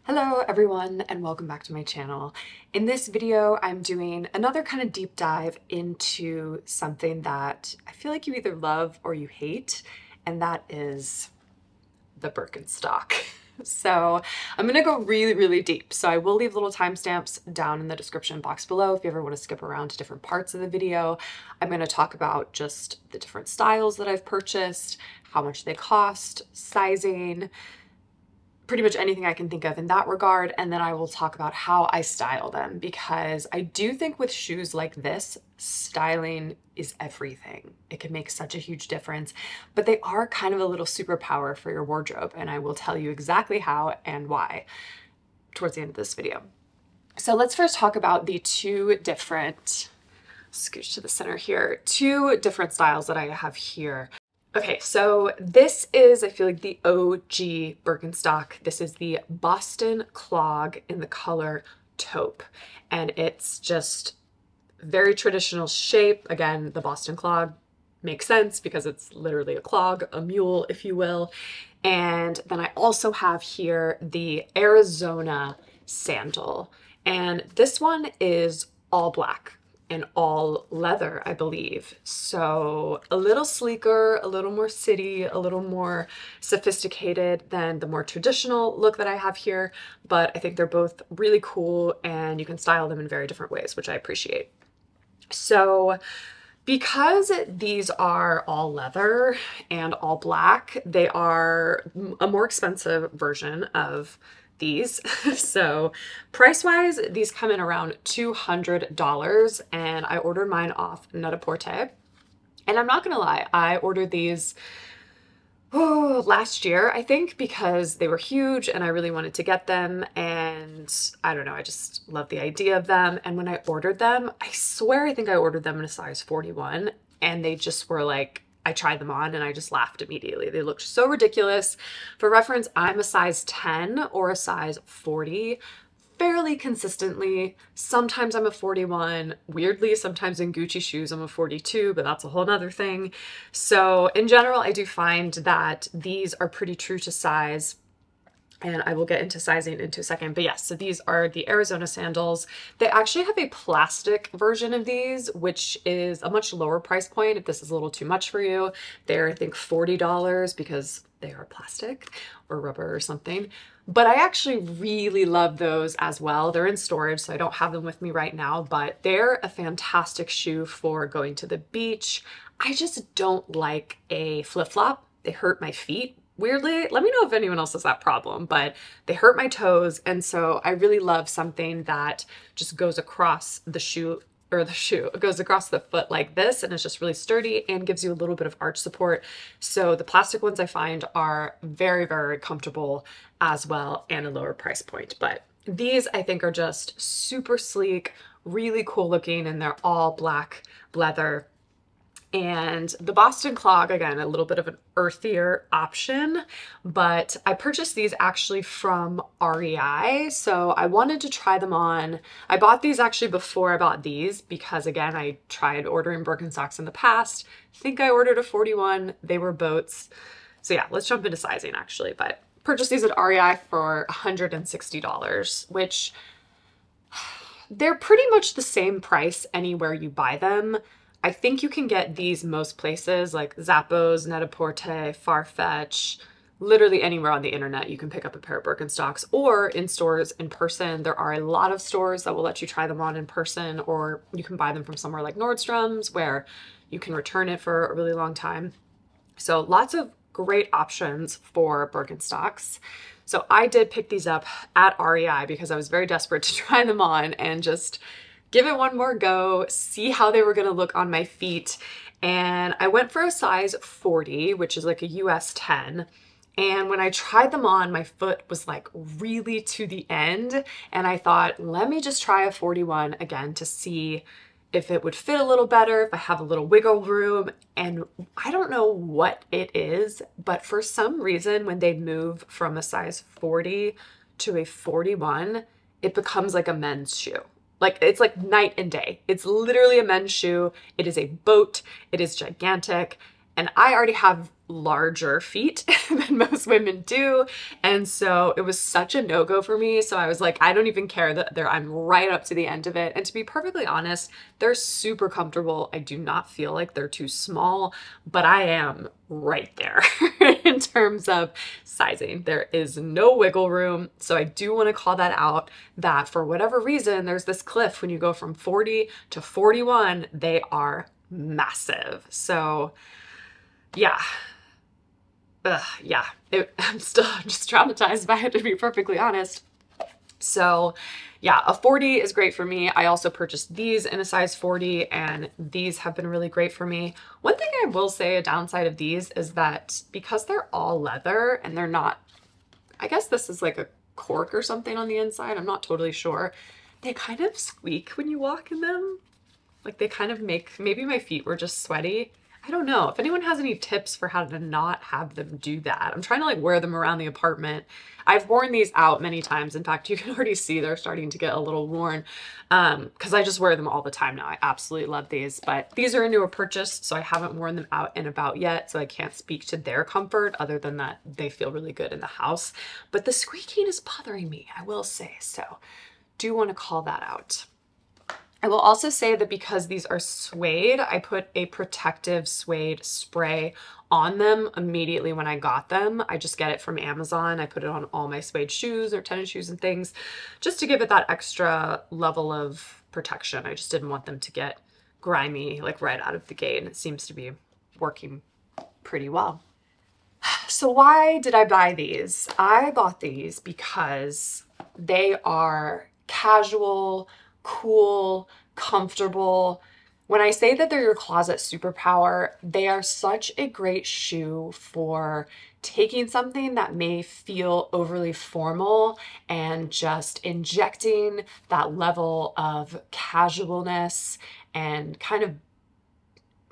Hello everyone and welcome back to my channel. In this video, I'm doing another kind of deep dive into something that I feel like you either love or you hate, and that is the Birkenstock. So I'm gonna go really deep. So I will leave little timestamps down in the description box below if you ever want to skip around to different parts of the video. I'm gonna talk about just the different styles that I've purchased, how much they cost, sizing, pretty much anything I can think of in that regard, and then I will talk about how I style them, because I do think with shoes like this, styling is everything. It can make such a huge difference, but they are kind of a little superpower for your wardrobe, and I will tell you exactly how and why towards the end of this video. So let's first talk about the two different, scooch to the center here, two different styles that I have here. Okay, so this is, I feel like, the OG Birkenstock. This is the Boston Clog in the color taupe, and it's just very traditional shape. Again, the Boston Clog makes sense because it's literally a clog, a mule, if you will. And then I also have here the Arizona Sandal, and this one is all black and all leather, I believe. So a little sleeker, a little more city, a little more sophisticated than the more traditional look that I have here. But I think they're both really cool and you can style them in very different ways, which I appreciate. So because these are all leather and all black, they are a more expensive version of these. So price-wise, these come in around $200, and I ordered mine off Net-a-Porter. And I'm not gonna lie, I ordered these last year, I think, because they were huge and I really wanted to get them, and I don't know, I just love the idea of them. And when I ordered them, I swear I think I ordered them in a size 41, and they just were like, I tried them on and I just laughed immediately. They looked so ridiculous. For reference, I'm a size 10 or a size 40 fairly consistently. Sometimes I'm a 41. Weirdly, sometimes in Gucci shoes, I'm a 42, but that's a whole nother thing. So in general, I do find that these are pretty true to size, and I will get into sizing into a second. But yes, so these are the Arizona sandals. They actually have a plastic version of these, which is a much lower price point if this is a little too much for you. They're, I think, $40 because they are plastic or rubber or something. But I actually really love those as well. They're in storage, so I don't have them with me right now, but they're a fantastic shoe for going to the beach. I just don't like a flip-flop. They hurt my feet. Weirdly, let me know if anyone else has that problem, but they hurt my toes. And so I really love something that just goes across the shoe, it goes across the foot like this, and it's just really sturdy and gives you a little bit of arch support. So the plastic ones I find are very comfortable as well, and a lower price point. But these I think are just super sleek, really cool looking, and they're all black leather. And the Boston Clog, again, a little bit of an earthier option, but I purchased these actually from REI. So I wanted to try them on. I bought these actually before I bought these because, again, I tried ordering Birkenstocks in the past. I think I ordered a 41. They were boats. So yeah, let's jump into sizing actually. But purchased these at REI for $160, which they're pretty much the same price anywhere you buy them. I think you can get these most places like Zappos, Net-a-Porter, Farfetch, literally anywhere on the internet you can pick up a pair of Birkenstocks, or in stores in person. There are a lot of stores that will let you try them on in person, or you can buy them from somewhere like Nordstrom's where you can return it for a really long time. So lots of great options for Birkenstocks. So I did pick these up at REI because I was very desperate to try them on and just give it one more go, see how they were gonna look on my feet. And I went for a size 40, which is like a US 10. And when I tried them on, my foot was like really to the end. And I thought, let me just try a 41 again to see if it would fit a little better, if I have a little wiggle room. And I don't know what it is, but for some reason, when they move from a size 40 to a 41, it becomes like a men's shoe. Like, it's like night and day. It's literally a men's shoe. It is a boat. It is gigantic. And I already have larger feet than most women do. And so it was such a no-go for me. So I was like, I don't even care that I'm right up to the end of it. And to be perfectly honest, they're super comfortable. I do not feel like they're too small, but I am right there in terms of sizing. There is no wiggle room. So I do want to call that out, that for whatever reason, there's this cliff when you go from 40 to 41, they are massive. So yeah. Yeah, I'm still just traumatized by it, to be perfectly honest. So yeah, a 40 is great for me. I also purchased these in a size 40, and these have been really great for me. One thing I will say, a downside of these, is that because they're all leather and they're not, I guess this is like a cork or something on the inside, I'm not totally sure, they kind of squeak when you walk in them. Like they kind of make, maybe my feet were just sweaty. I don't know. If anyone has any tips for how to not have them do that. I'm trying to like wear them around the apartment. I've worn these out many times. In fact, you can already see they're starting to get a little worn because I just wear them all the time now. I absolutely love these, but these are a newer purchase, so I haven't worn them out and about yet, so I can't speak to their comfort other than that they feel really good in the house. But the squeaking is bothering me, I will say, so do want to call that out. I will also say that because these are suede, I put a protective suede spray on them immediately when I got them. I just get it from Amazon. I put it on all my suede shoes or tennis shoes and things just to give it that extra level of protection. I just didn't want them to get grimy like right out of the gate, and it seems to be working pretty well. So why did I buy these? I bought these because they are casual, cool, comfortable. When I say that they're your closet superpower, they are such a great shoe for taking something that may feel overly formal and just injecting that level of casualness and kind of,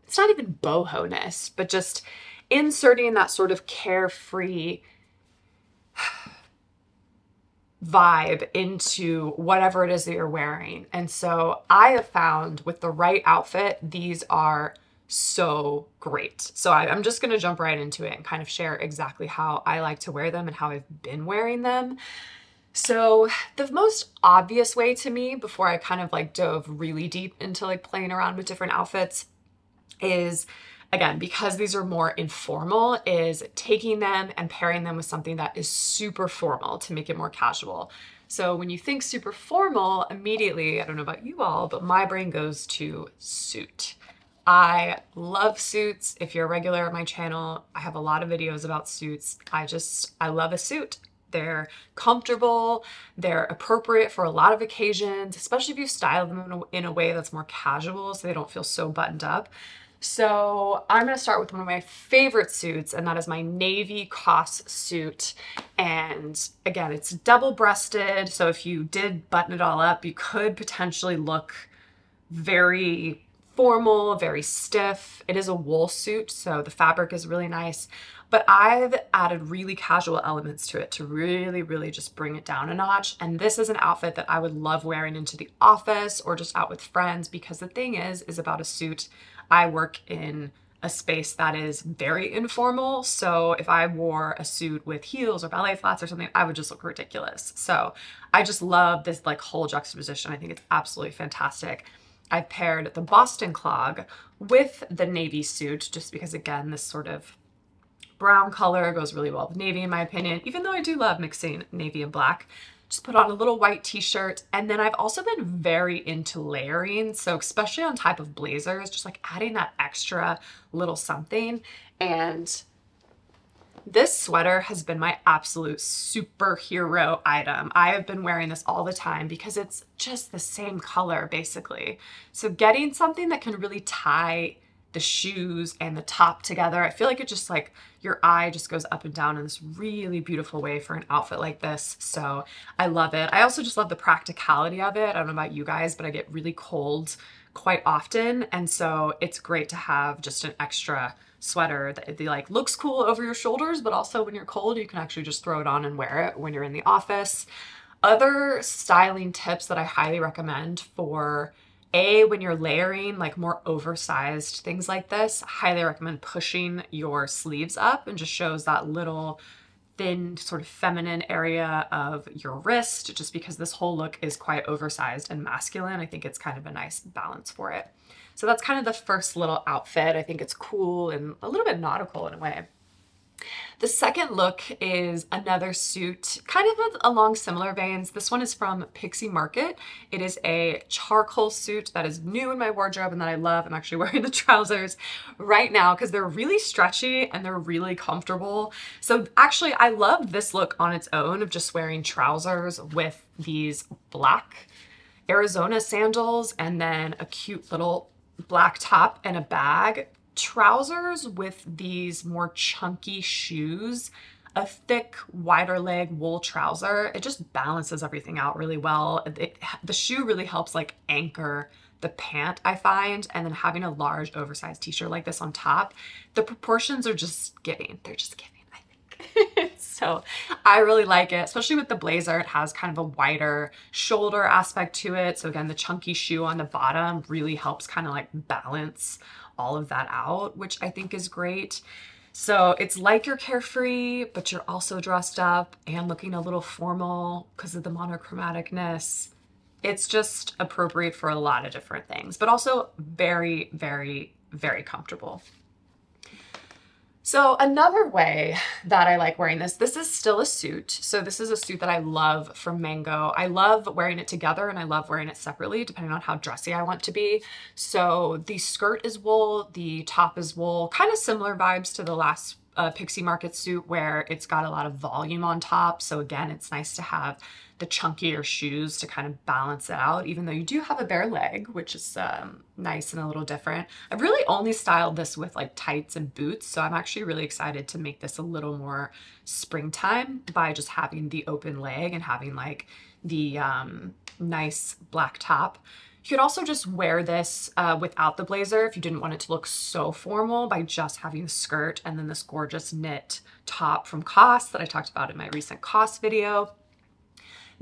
it's not even boho-ness, but just inserting that sort of carefree vibe into whatever it is that you're wearing. And so I have found with the right outfit, these are so great. So I'm just going to jump right into it and kind of share exactly how I like to wear them and how I've been wearing them. So the most obvious way to me, before I kind of like dove really deep into like playing around with different outfits, is, again, because these are more informal, is taking them and pairing them with something that is super formal to make it more casual. So when you think super formal, immediately, I don't know about you all, but my brain goes to suit. I love suits. If you're a regular on my channel, I have a lot of videos about suits. I love a suit. They're comfortable, they're appropriate for a lot of occasions, especially if you style them in a way that's more casual so they don't feel so buttoned up. So I'm going to start with one of my favorite suits, and that is my navy COS suit. And again, it's double-breasted, so if you did button it all up, you could potentially look very formal, very stiff. It is a wool suit, so the fabric is really nice. But I've added really casual elements to it to really, really just bring it down a notch. And this is an outfit that I would love wearing into the office or just out with friends, because the thing is about a suit, I work in a space that is very informal. So if I wore a suit with heels or ballet flats or something, I would just look ridiculous. So I just love this like whole juxtaposition. I think it's absolutely fantastic. I've paired the Boston Clog with the navy suit just because, again, this sort of brown color goes really well with navy, in my opinion, even though I do love mixing navy and black. Just put on a little white t-shirt. And then I've also been very into layering. So especially on type of blazers, just like adding that extra little something. And this sweater has been my absolute superhero item. I have been wearing this all the time because it's just the same color, basically. So getting something that can really tie the shoes and the top together, I feel like it just like your eye just goes up and down in this really beautiful way for an outfit like this. So I love it. I also just love the practicality of it. I don't know about you guys, but I get really cold quite often. And so it's great to have just an extra sweater that like looks cool over your shoulders, but also when you're cold, you can actually just throw it on and wear it when you're in the office. Other styling tips that I highly recommend for When you're layering like more oversized things like this, I highly recommend pushing your sleeves up, and just shows that little thin sort of feminine area of your wrist, just because this whole look is quite oversized and masculine. I think it's kind of a nice balance for it. So that's kind of the first little outfit. I think it's cool and a little bit nautical in a way. The second look is another suit, kind of along similar veins. This one is from Pixie Market. It is a charcoal suit that is new in my wardrobe and that I love. I'm actually wearing the trousers right now because they're really stretchy and they're really comfortable. So actually, I love this look on its own of just wearing trousers with these black Arizona sandals and then a cute little black top and a bag. Trousers with these more chunky shoes, a thick, wider leg wool trouser, it just balances everything out really well. The shoe really helps like anchor the pant, I find, and then having a large oversized t-shirt like this on top, the proportions are just giving. They're just giving, I think. So I really like it, especially with the blazer. It has kind of a wider shoulder aspect to it. So again, the chunky shoe on the bottom really helps kind of like balance all of that out, which I think is great. So it's like you're carefree, but you're also dressed up and looking a little formal because of the monochromaticness. It's just appropriate for a lot of different things, but also very, very, very comfortable. So another way that I like wearing this is still a suit. So this is a suit that I love from Mango. I love wearing it together and I love wearing it separately depending on how dressy I want to be. So the skirt is wool, the top is wool, kind of similar vibes to the last Pixie Market suit where it's got a lot of volume on top. So again, it's nice to have the chunkier shoes to kind of balance it out, even though you do have a bare leg, which is nice and a little different. I've really only styled this with like tights and boots, so I'm actually really excited to make this a little more springtime by just having the open leg and having like the nice black top. You could also just wear this without the blazer if you didn't want it to look so formal, by just having the skirt and then this gorgeous knit top from COS that I talked about in my recent COS video.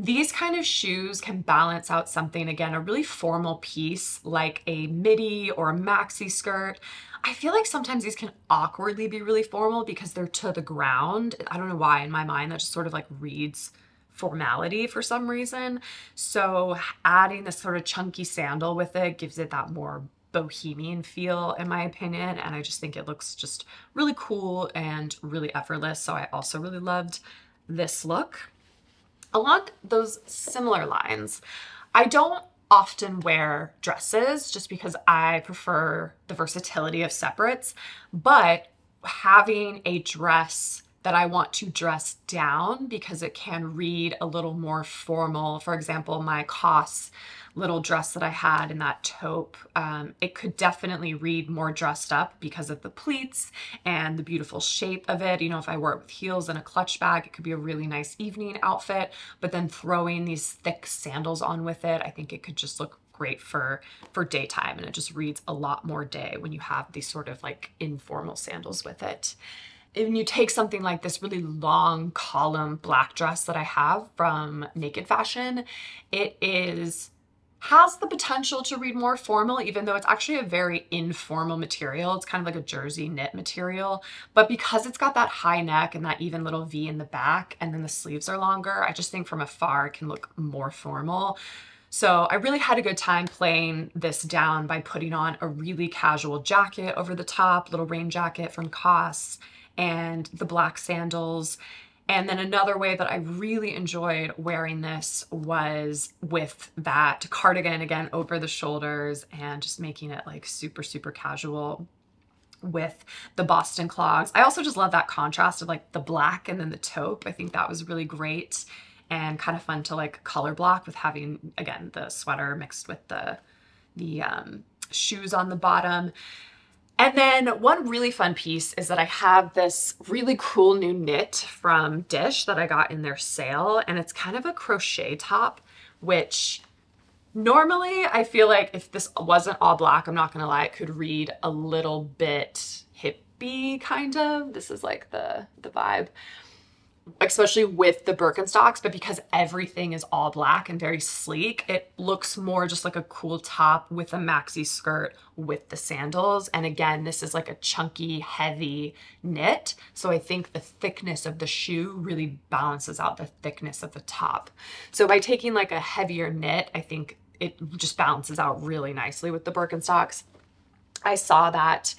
These kind of shoes can balance out something, again, a really formal piece like a midi or a maxi skirt. I feel like sometimes these can awkwardly be really formal because they're to the ground. I don't know why, in my mind, that just sort of like reads formality for some reason. So adding this sort of chunky sandal with it gives it that more bohemian feel, in my opinion. And I just think it looks just really cool and really effortless. So I also really loved this look. Along those similar lines, I don't often wear dresses just because I prefer the versatility of separates, but having a dress that I want to dress down because it can read a little more formal. For example, my COS little dress that I had in that taupe, it could definitely read more dressed up because of the pleats and the beautiful shape of it. You know, if I wore it with heels and a clutch bag, it could be a really nice evening outfit, but then throwing these thick sandals on with it, I think it could just look great for daytime, and it just reads a lot more day when you have these sort of like informal sandals with it. When you take something like this really long column black dress that I have from Naked Fashion, it has the potential to read more formal, even though it's actually a very informal material. It's kind of like a jersey knit material, but because it's got that high neck and that even little V in the back, and then the sleeves are longer, I just think from afar it can look more formal. So I really had a good time playing this down by putting on a really casual jacket over the top, little rain jacket from COS, and the black sandals. And then another way that I really enjoyed wearing this was with that cardigan, again, over the shoulders, and just making it like super, super casual with the Boston clogs. I also just love that contrast of like the black and then the taupe. I think that was really great and kind of fun to like color block with having, again, the sweater mixed with the shoes on the bottom. And then one really fun piece is that I have this really cool new knit from Dish that I got in their sale, and it's kind of a crochet top, which normally I feel like if this wasn't all black, I'm not gonna lie, it could read a little bit hippie kind of. This is like the vibe. especially with the Birkenstocks, but because everything is all black and very sleek, it looks more just like a cool top with a maxi skirt with the sandals. And again, this is like a chunky, heavy knit. So I think the thickness of the shoe really balances out the thickness of the top. So by taking like a heavier knit, I think it just balances out really nicely with the Birkenstocks. I saw that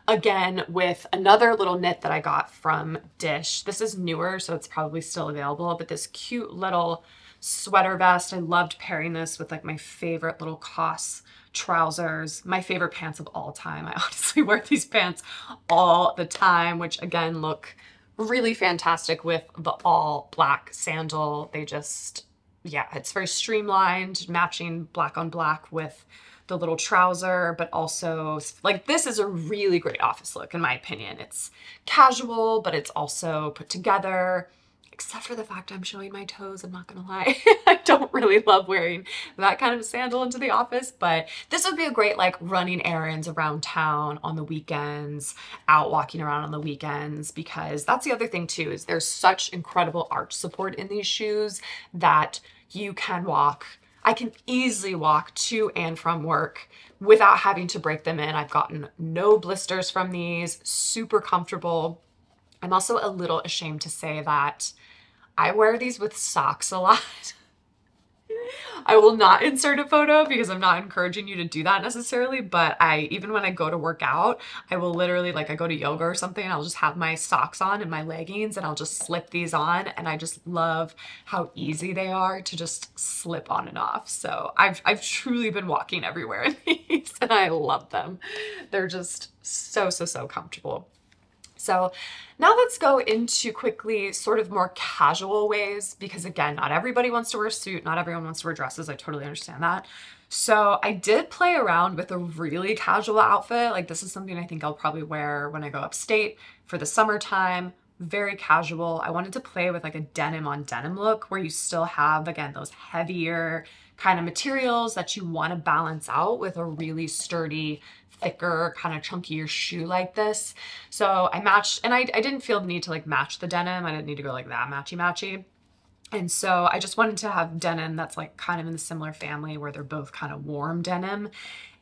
again with another little knit that I got from Dish. This is newer, so it's probably still available, but this cute little sweater vest. I loved pairing this with like my favorite little COS trousers, my favorite pants of all time. I honestly wear these pants all the time, which again look really fantastic with the all black sandal. They just, yeah, it's very streamlined, matching black on black with the little trouser, but also like this is a really great office look in my opinion. It's casual, but it's also put together, except for the fact I'm showing my toes. I'm not gonna lie. I don't really love wearing that kind of sandal into the office, but this would be a great like running errands around town on the weekends, out walking around on the weekends, because that's the other thing too, is there's such incredible arch support in these shoes that you can walk. I can easily walk to and from work without having to break them in. I've gotten no blisters from these, super comfortable. I'm also a little ashamed to say that I wear these with socks a lot. I will not insert a photo because I'm not encouraging you to do that necessarily, but even when I go to work out, I will literally, like I go to yoga or something, I'll just have my socks on and my leggings and I'll just slip these on, and I just love how easy they are to just slip on and off. So I've truly been walking everywhere in these and I love them. They're just so, so, so comfortable. So now let's go into quickly sort of more casual ways, because again, not everybody wants to wear a suit. Not everyone wants to wear dresses. I totally understand that. So I did play around with a really casual outfit. Like this is something I think I'll probably wear when I go upstate for the summertime. Very casual. I wanted to play with like a denim on denim look where you still have, again, those heavier kind of materials that you want to balance out with a really sturdy, thicker, kind of chunkier shoe like this. So I matched, and I didn't feel the need to like match the denim. I didn't need to go like that matchy. And so I just wanted to have denim that's like kind of in the similar family where they're both kind of warm denim.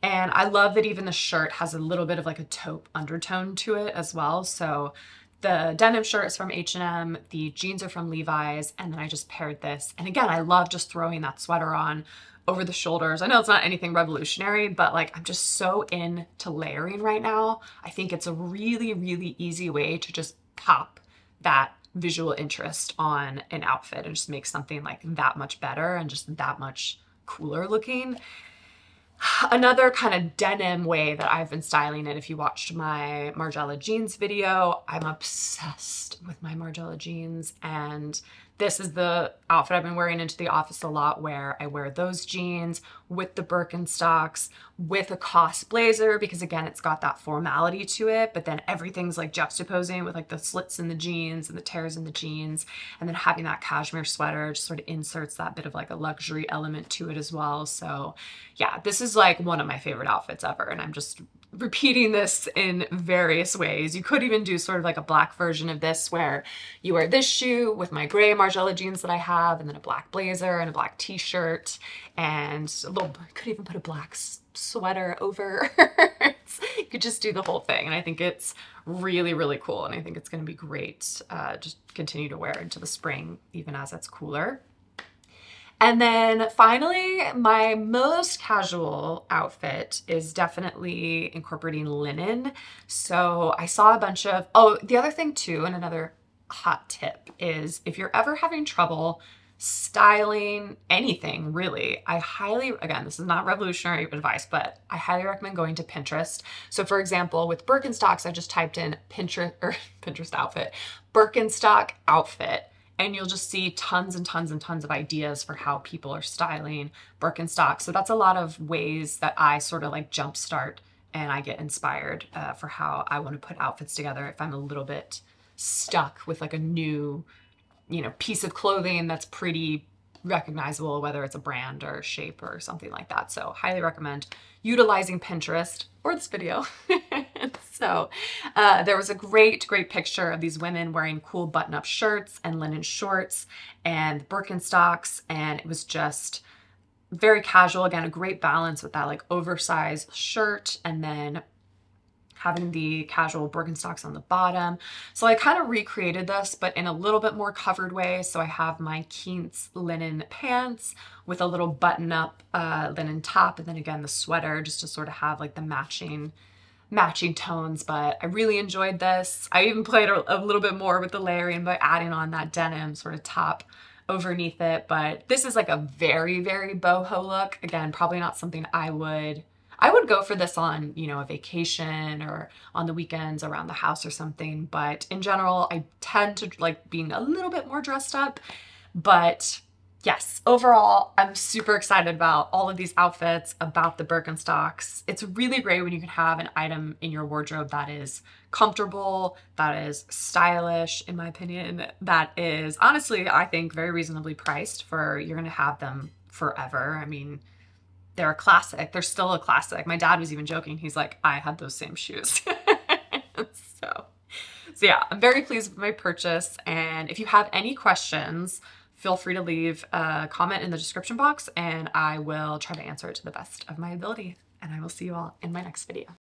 And I love that even the shirt has a little bit of like a taupe undertone to it as well. So the denim shirt is from H&M, the jeans are from Levi's, and then I just paired this. And again, I love just throwing that sweater on over the shoulders. I know it's not anything revolutionary, but like I'm just so into layering right now. I think it's a really, really easy way to just pop that visual interest on an outfit and just make something like that much better and just that much cooler looking. Another kind of denim way that I've been styling it, if you watched my Margiela jeans video, I'm obsessed with my Margiela jeans, and this is the outfit I've been wearing into the office a lot, where I wear those jeans with the Birkenstocks, with a COS blazer, because again, it's got that formality to it, but then everything's like juxtaposing with like the slits in the jeans and the tears in the jeans, and then having that cashmere sweater just sort of inserts that bit of like a luxury element to it as well. So yeah, this is like one of my favorite outfits ever, and I'm just repeating this in various ways. You could even do sort of like a black version of this where you wear this shoe with my gray Margiela jeans that I have, and then a black blazer and a black t-shirt, and a little, I could even put a black sweater over. You could just do the whole thing, and I think it's really, really cool, and I think it's going to be great. Just continue to wear into the spring even as it's cooler. And then finally, my most casual outfit is definitely incorporating linen. So I saw a bunch of, oh, the other thing too, and another hot tip is if you're ever having trouble styling anything really, I highly, again, this is not revolutionary advice, but I highly recommend going to Pinterest. So for example, with Birkenstocks, I just typed in Pinterest outfit, Birkenstock outfit, and you'll just see tons and tons and tons of ideas for how people are styling Birkenstock. So that's a lot of ways that I sort of like jumpstart and I get inspired for how I want to put outfits together if I'm a little bit stuck with like a new, you know, piece of clothing that's pretty recognizable, whether it's a brand or shape or something like that. So highly recommend utilizing Pinterest or this video. So there was a great picture of these women wearing cool button-up shirts and linen shorts and Birkenstocks, and it was just very casual. Again, a great balance with that like oversized shirt and then having the casual Birkenstocks on the bottom. So I kind of recreated this, but in a little bit more covered way. So I have my Keats linen pants with a little button-up linen top, and then again the sweater, just to sort of have like the matching tones. But I really enjoyed this. I even played a little bit more with the layering by adding on that denim sort of top underneath it. But this is like a very boho look. Again, probably not something I would go for this on, you know, a vacation or on the weekends around the house or something. But in general, I tend to like being a little bit more dressed up. But yes, overall, I'm super excited about all of these outfits, about the Birkenstocks. It's really great when you can have an item in your wardrobe that is comfortable, that is stylish, in my opinion, that is honestly, I think, very reasonably priced for you're gonna have them forever. I mean, they're a classic. They're still a classic. My dad was even joking. He's like, I had those same shoes. So yeah, I'm very pleased with my purchase. And if you have any questions, feel free to leave a comment in the description box and I will try to answer it to the best of my ability. And I will see you all in my next video.